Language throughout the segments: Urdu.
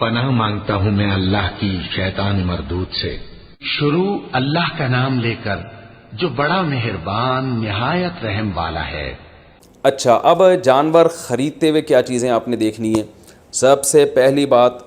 پناہ مانگتا ہوں میں اللہ کی شیطان مردود سے۔ شروع اللہ کا نام لے کر جو بڑا مہربان نہایت رحم والا ہے۔ اچھا، اب جانور خریدتے ہوئے کیا چیزیں آپ نے دیکھنی ہے؟ سب سے پہلی بات،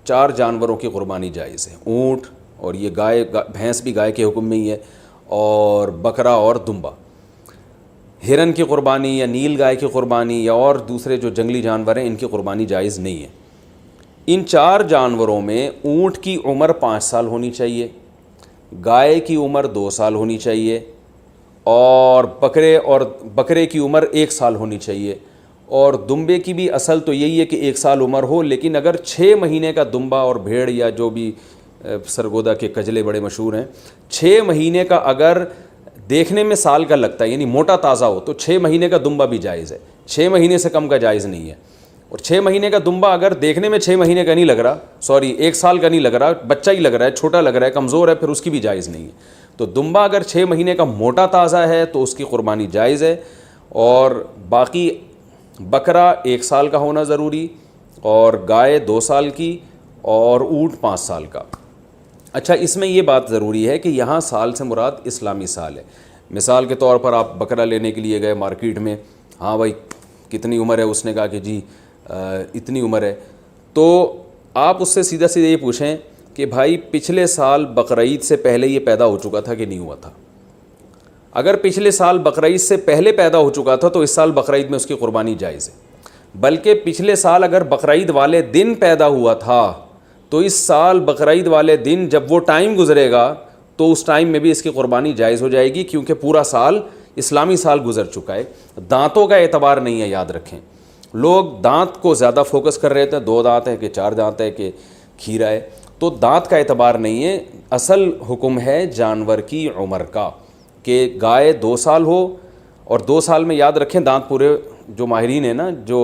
4 جانوروں کی قربانی جائز ہے۔ اونٹ، اور یہ گائے، بھینس بھی گائے کے حکم میں ہی ہے، اور بکرا اور دمبا۔ ہرن کی قربانی یا نیل گائے کی قربانی یا اور دوسرے جو جنگلی جانور ہیں ان کی قربانی جائز نہیں ہے۔ ان 4 جانوروں میں اونٹ کی عمر 5 سال ہونی چاہیے، گائے کی عمر 2 سال ہونی چاہیے، اور بکرے کی عمر 1 سال ہونی چاہیے، اور دمبے کی بھی اصل تو یہی ہے کہ 1 سال عمر ہو، لیکن اگر 6 مہینے کا دمبا اور بھیڑ یا جو بھی سرگودا کے کجلے بڑے مشہور ہیں، 6 مہینے کا اگر دیکھنے میں سال کا لگتا ہے یعنی موٹا تازہ ہو تو 6 مہینے کا دمبا بھی جائز ہے، 6 مہینے سے کم کا جائز نہیں ہے۔ اور 6 مہینے کا دمبا اگر دیکھنے میں 6 مہینے کا نہیں لگ رہا، 1 سال کا نہیں لگ رہا، بچہ ہی لگ رہا ہے، چھوٹا لگ رہا ہے، کمزور ہے، پھر اس کی بھی جائز نہیں ہے۔ تو دمبا اگر 6 مہینے کا موٹا تازہ ہے تو اس کی قربانی جائز ہے، اور باقی بکرا 1 سال کا ہونا ضروری، اور گائے 2 سال کی، اور اونٹ 5 سال کا۔ اچھا، اس میں یہ بات ضروری ہے کہ یہاں سال سے مراد اسلامی سال ہے۔ مثال کے طور پر آپ بکرا لینے کے لیے گئے مارکیٹ میں، ہاں بھائی کتنی عمر ہے؟ اس نے کہا کہ جی اتنی عمر ہے، تو آپ اس سے سیدھا یہ پوچھیں کہ بھائی پچھلے سال بقرعید سے پہلے یہ پیدا ہو چکا تھا کہ نہیں ہوا تھا؟ اگر پچھلے سال بقرعید سے پہلے پیدا ہو چکا تھا تو اس سال بقرعید میں اس کی قربانی جائز ہے، بلکہ پچھلے سال اگر بقرعید والے دن پیدا ہوا تھا تو اس سال بقرعید والے دن جب وہ ٹائم گزرے گا تو اس ٹائم میں بھی اس کی قربانی جائز ہو جائے گی، کیونکہ پورا سال اسلامی سال گزر چکا ہے۔ دانتوں کا اعتبار نہیں ہے، یاد رکھیں، لوگ دانت کو زیادہ فوکس کر رہے تھے، 2 دانت ہے کہ 4 دانت ہے کہ کھیرا ہے، تو دانت کا اعتبار نہیں ہے، اصل حکم ہے جانور کی عمر کا، کہ گائے 2 سال ہو، اور 2 سال میں یاد رکھیں دانت پورے، جو ماہرین ہیں نا جو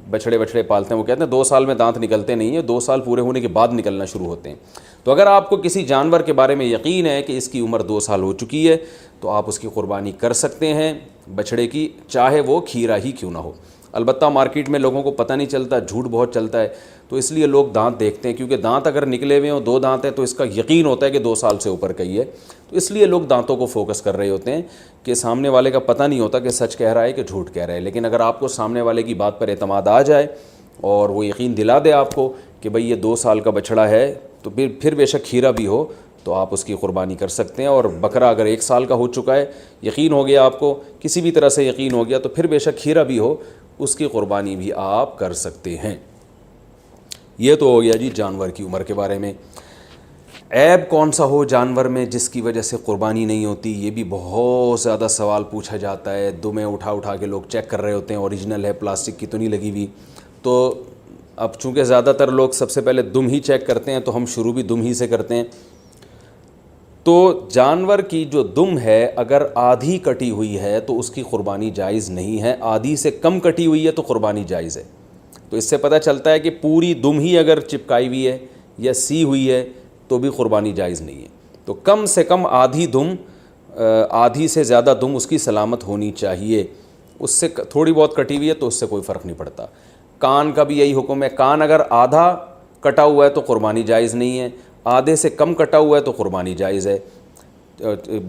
بچھڑے پالتے ہیں وہ کہتے ہیں 2 سال میں دانت نکلتے نہیں ہیں، 2 سال پورے ہونے کے بعد نکلنا شروع ہوتے ہیں۔ تو اگر آپ کو کسی جانور کے بارے میں یقین ہے کہ اس کی عمر 2 سال ہو چکی ہے تو آپ اس کی قربانی کر سکتے ہیں، بچھڑے کی، چاہے وہ کھیرا ہی کیوں نہ ہو۔ البتہ مارکیٹ میں لوگوں کو پتہ نہیں چلتا، جھوٹ بہت چلتا ہے، تو اس لیے لوگ دانت دیکھتے ہیں، کیونکہ دانت اگر نکلے ہوئے ہوں، 2 دانت ہیں تو اس کا یقین ہوتا ہے کہ 2 سال سے اوپر کا ہی ہے، تو اس لیے لوگ دانتوں کو فوکس کر رہے ہوتے ہیں، کہ سامنے والے کا پتہ نہیں ہوتا کہ سچ کہہ رہا ہے کہ جھوٹ کہہ رہا ہے۔ لیکن اگر آپ کو سامنے والے کی بات پر اعتماد آ جائے اور وہ یقین دلا دے آپ کو کہ بھئی یہ 2 سال کا بچڑا ہے، تو پھر بے شک کھیرا بھی ہو تو آپ اس کی قربانی کر سکتے ہیں، اور بکرا اگر 1 سال کا ہو چکا ہے، یقین ہو گیا آپ کو، کسی بھی طرح سے یقین ہو گیا، تو پھر بے شک کھیرا بھی ہو، اس کی قربانی بھی آپ کر سکتے ہیں۔ یہ تو ہو گیا جی جانور کی عمر کے بارے میں۔ عیب کون سا ہو جانور میں جس کی وجہ سے قربانی نہیں ہوتی، یہ بھی بہت زیادہ سوال پوچھا جاتا ہے، دمیں اٹھا کے لوگ چیک کر رہے ہوتے ہیں، اوریجنل ہے، پلاسٹک کی تو نہیں لگی ہوئی۔ تو اب چونکہ زیادہ تر لوگ سب سے پہلے دم ہی چیک کرتے ہیں، تو ہم شروع بھی دم ہی سے کرتے ہیں۔ تو جانور کی جو دم ہے اگر آدھی کٹی ہوئی ہے تو اس کی قربانی جائز نہیں ہے، آدھی سے کم کٹی ہوئی ہے تو قربانی جائز ہے۔ تو اس سے پتہ چلتا ہے کہ پوری دم ہی اگر چپکائی ہوئی ہے یا سی ہوئی ہے تو بھی قربانی جائز نہیں ہے۔ تو کم سے کم آدھی دم، آدھی سے زیادہ دم اس کی سلامت ہونی چاہیے، اس سے تھوڑی بہت کٹی ہوئی ہے تو اس سے کوئی فرق نہیں پڑتا۔ کان کا بھی یہی حکم ہے، کان اگر آدھا کٹا ہوا ہے تو قربانی جائز نہیں ہے، آدھے سے کم کٹا ہوا ہے تو قربانی جائز ہے۔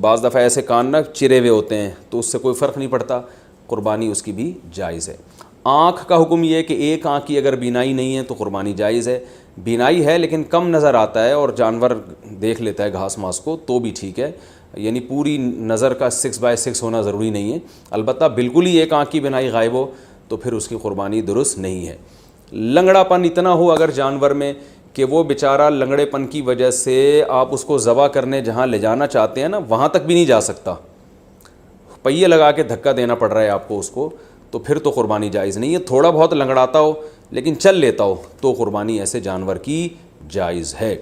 بعض دفعہ ایسے کان نہ چرے ہوئے ہوتے ہیں تو اس سے کوئی فرق نہیں پڑتا، قربانی اس کی بھی جائز ہے۔ آنکھ کا حکم یہ ہے کہ ایک آنکھ کی اگر بینائی نہیں ہے تو قربانی جائز ہے، بینائی ہے لیکن کم نظر آتا ہے اور جانور دیکھ لیتا ہے گھاس ماس کو تو بھی ٹھیک ہے، یعنی پوری نظر کا 6/6 ہونا ضروری نہیں ہے۔ البتہ بالکل ہی ایک آنکھ کی بینائی غائب ہو تو پھر اس کی قربانی درست نہیں ہے۔ لنگڑا پن اتنا ہو اگر جانور میں کہ وہ بیچارہ لنگڑے پن کی وجہ سے آپ اس کو ذبح کرنے جہاں لے جانا چاہتے ہیں نا وہاں تک بھی نہیں جا سکتا، پہیے لگا کے دھکا دینا پڑ رہا ہے آپ کو اس کو، تو پھر تو قربانی جائز نہیں ہے۔ تھوڑا بہت لنگڑاتا ہو لیکن چل لیتا ہو تو قربانی ایسے جانور کی جائز ہے۔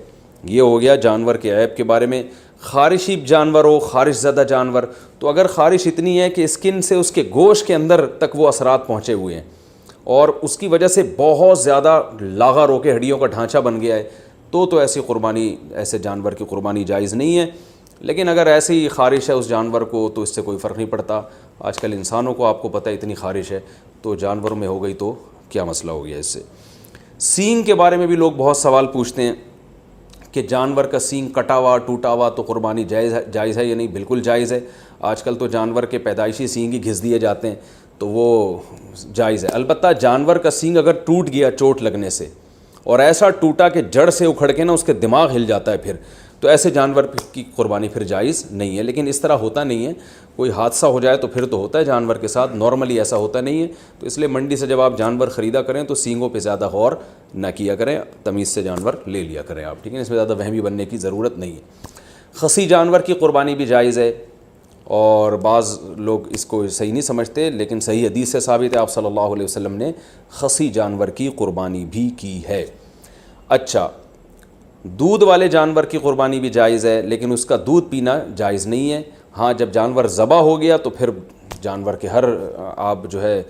یہ ہو گیا جانور کے عیب کے بارے میں۔ خارشی جانور ہو، خارش زدہ جانور، تو اگر خارش اتنی ہے کہ اسکن سے اس کے گوشت کے اندر تک وہ اثرات پہنچے ہوئے ہیں اور اس کی وجہ سے بہت زیادہ لاغر ہو کے ہڈیوں کا ڈھانچہ بن گیا ہے تو ایسی قربانی، ایسے جانور کی قربانی جائز نہیں ہے۔ لیکن اگر ایسی خارش ہے اس جانور کو تو اس سے کوئی فرق نہیں پڑتا۔ آج کل انسانوں کو آپ کو پتہ ہے اتنی خارش ہے، تو جانوروں میں ہو گئی تو کیا مسئلہ ہو گیا اس سے۔ سینگ کے بارے میں بھی لوگ بہت سوال پوچھتے ہیں کہ جانور کا سینگ کٹا ہوا ٹوٹا ہوا تو قربانی جائز ہے یا نہیں؟ بالکل جائز ہے. آج کل تو جانور کے پیدائشی سینگ ہی گھس دیے جاتے ہیں تو وہ جائز ہے. البتہ جانور کا سینگ اگر ٹوٹ گیا چوٹ لگنے سے اور ایسا ٹوٹا کہ جڑ سے اکھڑ کے نا اس کے دماغ ہل جاتا ہے پھر، تو ایسے جانور کی قربانی پھر جائز نہیں ہے. لیکن اس طرح ہوتا نہیں ہے، کوئی حادثہ ہو جائے تو پھر تو ہوتا ہے جانور کے ساتھ، نارملی ایسا ہوتا نہیں ہے. تو اس لیے منڈی سے جب آپ جانور خریدا کریں تو سینگوں پہ زیادہ غور نہ کیا کریں، تمیز سے جانور لے لیا کریں آپ، ٹھیک ہے؟ اس میں زیادہ وہمی بننے کی ضرورت نہیں ہے. خصی جانور کی قربانی بھی جائز ہے، اور بعض لوگ اس کو صحیح نہیں سمجھتے، لیکن صحیح حدیث سے ثابت ہے آپ صلی اللہ علیہ وسلم نے خصی جانور کی قربانی بھی کی ہے. اچھا، دودھ والے جانور کی قربانی بھی جائز ہے، لیکن اس کا دودھ پینا جائز نہیں ہے. ہاں جب جانور ذبح ہو گیا تو پھر جانور کے ہر آپ جو ہے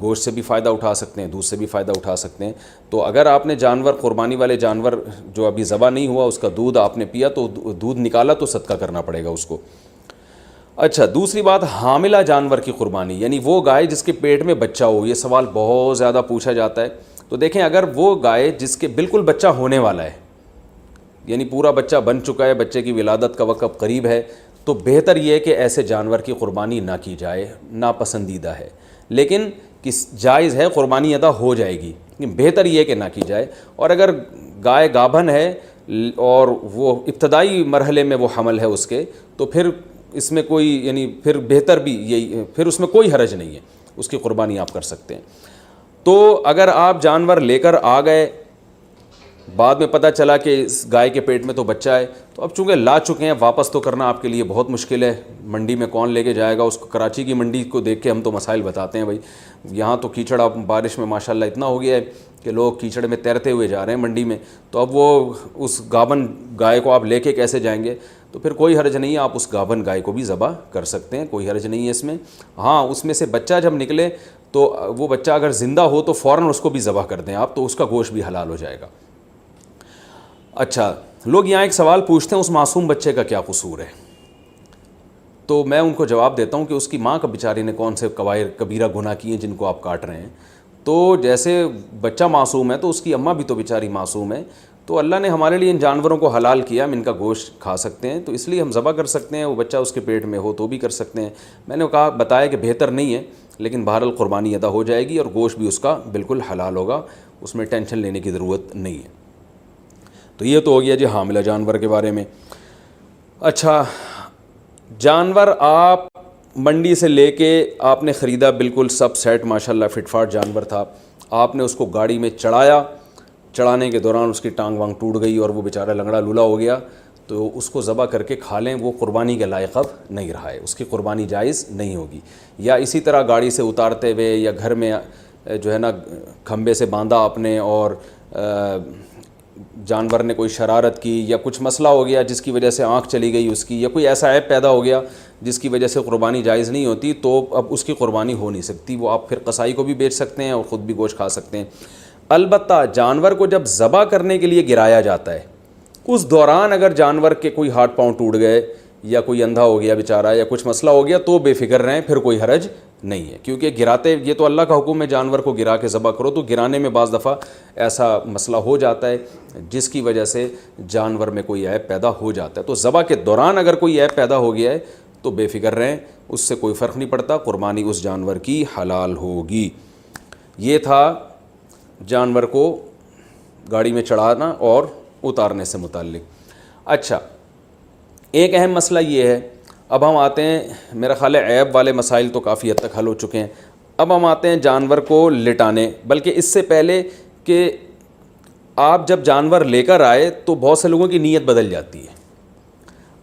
گوشت سے بھی فائدہ اٹھا سکتے ہیں، دودھ سے بھی فائدہ اٹھا سکتے ہیں. تو اگر آپ نے جانور قربانی والے جانور جو ابھی ذبح نہیں ہوا اس کا دودھ آپ نے پیا تو دودھ نکالا تو صدقہ کرنا پڑے گا اس کو. اچھا، دوسری بات حاملہ جانور کی قربانی، یعنی وہ گائے جس کے پیٹ میں بچہ ہو. یہ سوال بہت زیادہ پوچھا جاتا ہے. تو دیکھیں، اگر وہ گائے جس کے بالکل بچہ ہونے والا ہے، یعنی پورا بچہ بن چکا ہے، بچے کی ولادت کا وقت قریب ہے، تو بہتر یہ ہے کہ ایسے جانور کی قربانی نہ کی جائے، ناپسندیدہ ہے. لیکن جائز ہے، قربانی ادا ہو جائے گی، بہتر یہ ہے کہ نہ کی جائے. اور اگر گائے گابھن ہے اور وہ ابتدائی مرحلے میں وہ حمل ہے اس کے، تو پھر اس میں کوئی یعنی پھر بہتر بھی یہی، پھر اس میں کوئی حرج نہیں ہے، اس کی قربانی آپ کر سکتے ہیں. تو اگر آپ جانور لے کر آ گئے، بعد میں پتہ چلا کہ اس گائے کے پیٹ میں تو بچہ ہے، تو اب چونکہ لا چکے ہیں، واپس تو کرنا آپ کے لیے بہت مشکل ہے. منڈی میں کون لے کے جائے گا اس کو؟ کراچی کی منڈی کو دیکھ کے ہم تو مسائل بتاتے ہیں بھائی. یہاں تو کیچڑ اب بارش میں ماشاءاللہ اتنا ہو گیا ہے کہ لوگ کیچڑ میں تیرتے ہوئے جا رہے ہیں منڈی میں. تو اب وہ اس گابن گائے کو آپ لے کے کیسے جائیں گے؟ تو پھر کوئی حرج نہیں ہے، آپ اس گابن گائے کو بھی ذبح کر سکتے ہیں، کوئی حرج نہیں ہے اس میں. ہاں، اس میں سے بچہ جب نکلے تو وہ بچہ اگر زندہ ہو تو فوراً اس کو بھی ذبح کر دیں آپ، تو اس کا گوشت بھی حلال ہو جائے گا. اچھا، لوگ یہاں ایک سوال پوچھتے ہیں اس معصوم بچے کا کیا قصور ہے؟ تو میں ان کو جواب دیتا ہوں کہ اس کی ماں کا بیچاری نے کون سے کبیرہ گناہ کیے ہیں جن کو آپ کاٹ رہے ہیں. تو جیسے بچہ معصوم ہے تو اس کی اماں بھی تو بیچاری معصوم ہے. تو اللہ نے ہمارے لیے ان جانوروں کو حلال کیا، ہم ان کا گوشت کھا سکتے ہیں، تو اس لیے ہم ذبح کر سکتے ہیں. وہ بچہ اس کے پیٹ میں ہو تو بھی کر سکتے ہیں. میں نے بتایا کہ بہتر نہیں ہے، لیکن بہرحال قربانی ادا ہو جائے گی اور گوشت بھی اس کا بالکل حلال ہوگا، اس میں ٹینشن لینے کی ضرورت نہیں ہے. تو یہ تو ہو گیا جی حاملہ جانور کے بارے میں. اچھا، جانور آپ منڈی سے لے کے آپ نے خریدا، بالکل سب سیٹ ماشاءاللہ فٹ فاٹ جانور تھا. آپ نے اس کو گاڑی میں چڑھایا، چڑھانے کے دوران اس کی ٹانگ وانگ ٹوٹ گئی اور وہ بیچارہ لنگڑا لولا ہو گیا، تو اس کو ذبح کر کے کھا لیں، وہ قربانی کے لائق اب نہیں رہا ہے، اس کی قربانی جائز نہیں ہوگی. یا اسی طرح گاڑی سے اتارتے ہوئے یا گھر میں جو ہے نا کھمبے سے باندھا آپ نے اور جانور نے کوئی شرارت کی یا کچھ مسئلہ ہو گیا جس کی وجہ سے آنکھ چلی گئی اس کی، یا کوئی ایسا عیب پیدا ہو گیا جس کی وجہ سے قربانی جائز نہیں ہوتی، تو اب اس کی قربانی ہو نہیں سکتی. وہ آپ پھر قصائی کو بھی بیچ سکتے ہیں اور خود بھی گوشت کھا سکتے ہیں. البتہ جانور کو جب ذبح کرنے کے لیے گرایا جاتا ہے، اس دوران اگر جانور کے کوئی ہاتھ پاؤں ٹوٹ گئے یا کوئی اندھا ہو گیا بیچارہ یا کچھ مسئلہ ہو گیا تو بے فکر رہیں، پھر کوئی حرج نہیں ہے. کیونکہ گراتے، یہ تو اللہ کا حکم ہے جانور کو گرا کے ذبح کرو، تو گرانے میں بعض دفعہ ایسا مسئلہ ہو جاتا ہے جس کی وجہ سے جانور میں کوئی عیب پیدا ہو جاتا ہے. تو ذبح کے دوران اگر کوئی عیب پیدا ہو گیا ہے تو بے فکر رہیں، اس سے کوئی فرق نہیں پڑتا، قربانی اس جانور کی حلال ہوگی. یہ تھا جانور کو گاڑی میں چڑھانا اور اتارنے سے متعلق. اچھا، ایک اہم مسئلہ یہ ہے، اب ہم آتے ہیں، میرا خیال ہے عیب والے مسائل تو کافی حد تک حل ہو چکے ہیں. اب ہم آتے ہیں جانور کو لٹانے. بلکہ اس سے پہلے کہ آپ جب جانور لے کر آئے تو بہت سے لوگوں کی نیت بدل جاتی ہے.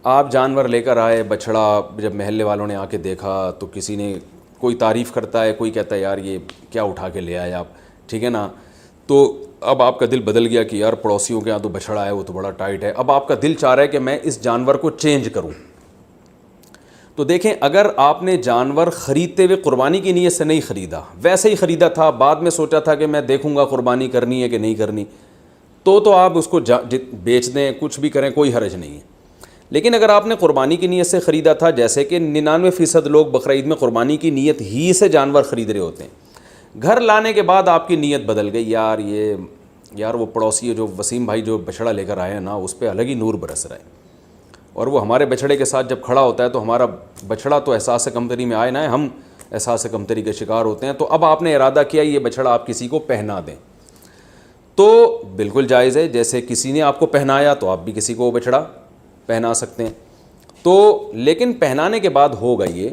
آپ جانور لے کر آئے، بچھڑا، جب محلے والوں نے آ کے دیکھا تو کسی نے کوئی تعریف کرتا ہے، کوئی کہتا ہے یار یہ کیا اٹھا کے لے آئے آپ، ٹھیک ہے نا. تو اب آپ کا دل بدل گیا کہ یار پڑوسیوں کے یہاں تو بچھڑا ہے، وہ تو بڑا ٹائٹ ہے. اب آپ کا دل چاہ رہا ہے کہ میں اس جانور کو چینج کروں. تو دیکھیں، اگر آپ نے جانور خریدتے ہوئے قربانی کی نیت سے نہیں خریدا، ویسے ہی خریدا تھا، بعد میں سوچا تھا کہ میں دیکھوں گا قربانی کرنی ہے کہ نہیں کرنی، تو آپ اس کو بیچ دیں، کچھ بھی کریں، کوئی حرج نہیں ہے. لیکن اگر آپ نے قربانی کی نیت سے خریدا تھا، جیسے کہ 99% لوگ بقرعید میں قربانی کی نیت ہی سے جانور خرید رہے ہوتے ہیں، گھر لانے کے بعد آپ کی نیت بدل گئی، یار وہ پڑوسی ہے جو وسیم بھائی جو بچھڑا لے کر آئے ہیں نا، اس پہ الگ ہی نور برس رہا ہے، اور وہ ہمارے بچھڑے کے ساتھ جب کھڑا ہوتا ہے تو ہمارا بچھڑا تو احساس کمتری میں آئے نہ ہے، ہم احساس کمتری کے شکار ہوتے ہیں. تو اب آپ نے ارادہ کیا یہ بچھڑا آپ کسی کو پہنا دیں، تو بالکل جائز ہے. جیسے کسی نے آپ کو پہنایا تو آپ بھی کسی کو وہ بچھڑا پہنا سکتے ہیں. تو لیکن پہنانے کے بعد ہوگا یہ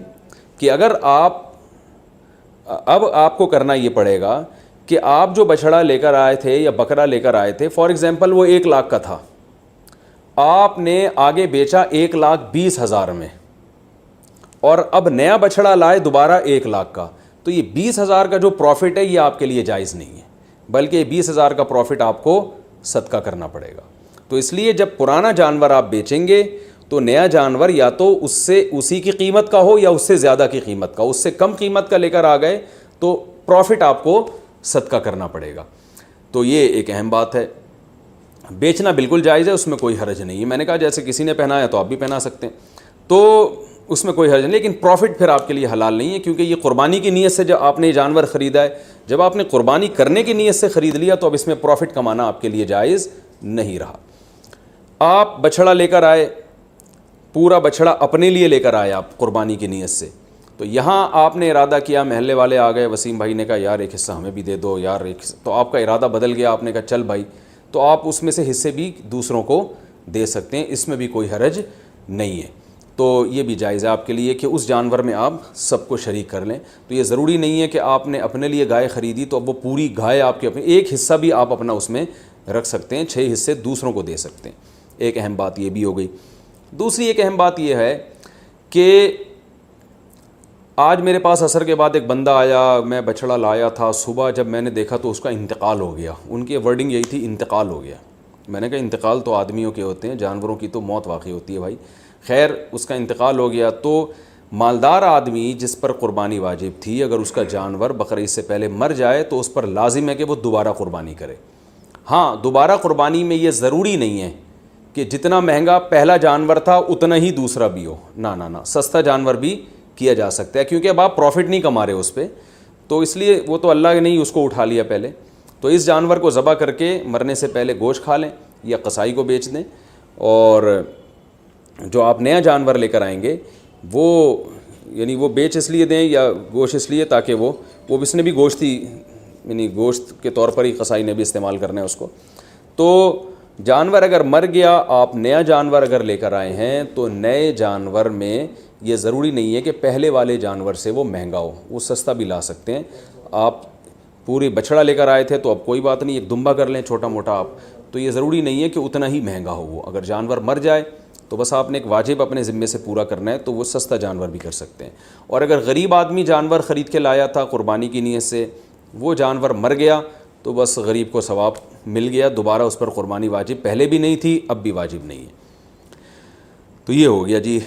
کہ اگر اب آپ کو کرنا یہ پڑے گا کہ آپ جو بچھڑا لے کر آئے تھے یا بکرا لے کر آئے تھے، فار ایگزامپل وہ 1 لاکھ کا تھا، آپ نے آگے بیچا 1,20,000 میں، اور اب نیا بچھڑا لائے دوبارہ 1 لاکھ کا، تو یہ 20,000 کا جو پروفٹ ہے یہ آپ کے لیے جائز نہیں ہے، بلکہ 20,000 کا پروفٹ آپ کو صدقہ کرنا پڑے گا. تو اس لیے جب پرانا جانور آپ بیچیں گے تو نیا جانور یا تو اس سے اسی کی قیمت کا ہو یا اس سے زیادہ کی قیمت کا، اس سے کم قیمت کا لے کر آ گئے تو پروفٹ آپ کو صدقہ کرنا پڑے گا. تو یہ ایک اہم بات ہے. بیچنا بالکل جائز ہے، اس میں کوئی حرج نہیں ہے. میں نے کہا جیسے کسی نے پہنایا تو آپ بھی پہنا سکتے ہیں، تو اس میں کوئی حرج نہیں، لیکن پروفٹ پھر آپ کے لیے حلال نہیں ہے، کیونکہ یہ قربانی کی نیت سے جب آپ نے یہ جانور خریدا ہے، جب آپ نے قربانی کرنے کی نیت سے خرید لیا تو اب اس میں پروفٹ کمانا آپ کے لیے جائز نہیں رہا. آپ بچھڑا لے کر آئے، پورا بچھڑا اپنے لیے لے کر آئے آپ قربانی کی نیت سے، تو یہاں آپ نے ارادہ کیا، محلے والے آ گئے، وسیم بھائی نے کہا یار ایک حصہ ہمیں بھی دے دو یار ایک حصہ، تو آپ کا ارادہ بدل گیا، آپ نے کہا چل بھائی، تو آپ اس میں سے حصے بھی دوسروں کو دے سکتے ہیں، اس میں بھی کوئی حرج نہیں ہے. تو یہ بھی جائز ہے آپ کے لیے کہ اس جانور میں آپ سب کو شریک کر لیں. تو یہ ضروری نہیں ہے کہ آپ نے اپنے لیے گائے خریدی تو اب وہ پوری گائے آپ کے اپنے، ایک حصہ بھی آپ اپنا اس میں رکھ سکتے ہیں، 6 حصے دوسروں کو دے سکتے ہیں. ایک اہم بات یہ بھی ہو گئی. دوسری ایک اہم بات یہ ہے کہ آج میرے پاس عصر کے بعد ایک بندہ آیا، میں بچھڑا لایا تھا، صبح جب میں نے دیکھا تو اس کا انتقال ہو گیا. ان کی ورڈنگ یہی تھی، انتقال ہو گیا. میں نے کہا انتقال تو آدمیوں کے ہوتے ہیں، جانوروں کی تو موت واقع ہوتی ہے بھائی. خیر اس کا انتقال ہو گیا تو مالدار آدمی جس پر قربانی واجب تھی، اگر اس کا جانور بقرعید سے پہلے مر جائے تو اس پر لازم ہے کہ وہ دوبارہ قربانی کرے. ہاں دوبارہ قربانی میں یہ ضروری نہیں ہے کہ جتنا مہنگا پہلا جانور تھا اتنا ہی دوسرا بھی ہو، نہ سستا جانور بھی کیا جا سکتا ہے، کیونکہ اب آپ پروفٹ نہیں کما رہے اس پہ، تو اس لیے وہ تو اللہ نے ہی اس کو اٹھا لیا پہلے. تو اس جانور کو ذبح کر کے مرنے سے پہلے گوشت کھا لیں یا قصائی کو بیچ دیں، اور جو آپ نیا جانور لے کر آئیں گے وہ یعنی وہ بیچ اس لیے دیں یا گوشت اس لیے تاکہ وہ اس نے بھی گوشت ہی یعنی گوشت کے طور پر ہی قصائی نے بھی استعمال کرنا ہے اس کو. تو جانور اگر مر گیا، آپ نیا جانور اگر لے کر آئے ہیں تو نئے جانور میں یہ ضروری نہیں ہے کہ پہلے والے جانور سے وہ مہنگا ہو، وہ سستا بھی لا سکتے ہیں. آپ پوری بچھڑا لے کر آئے تھے تو اب کوئی بات نہیں، ایک دمبا کر لیں چھوٹا موٹا آپ، تو یہ ضروری نہیں ہے کہ اتنا ہی مہنگا ہو. وہ اگر جانور مر جائے تو بس آپ نے ایک واجب اپنے ذمے سے پورا کرنا ہے، تو وہ سستا جانور بھی کر سکتے ہیں. اور اگر غریب آدمی جانور خرید کے لایا تھا قربانی کی نیت سے، وہ جانور مر گیا تو بس غریب کو ثواب مل گیا، دوبارہ اس پر قربانی واجب پہلے بھی نہیں تھی اب بھی واجب نہیں ہے. تو یہ ہو گیا جی.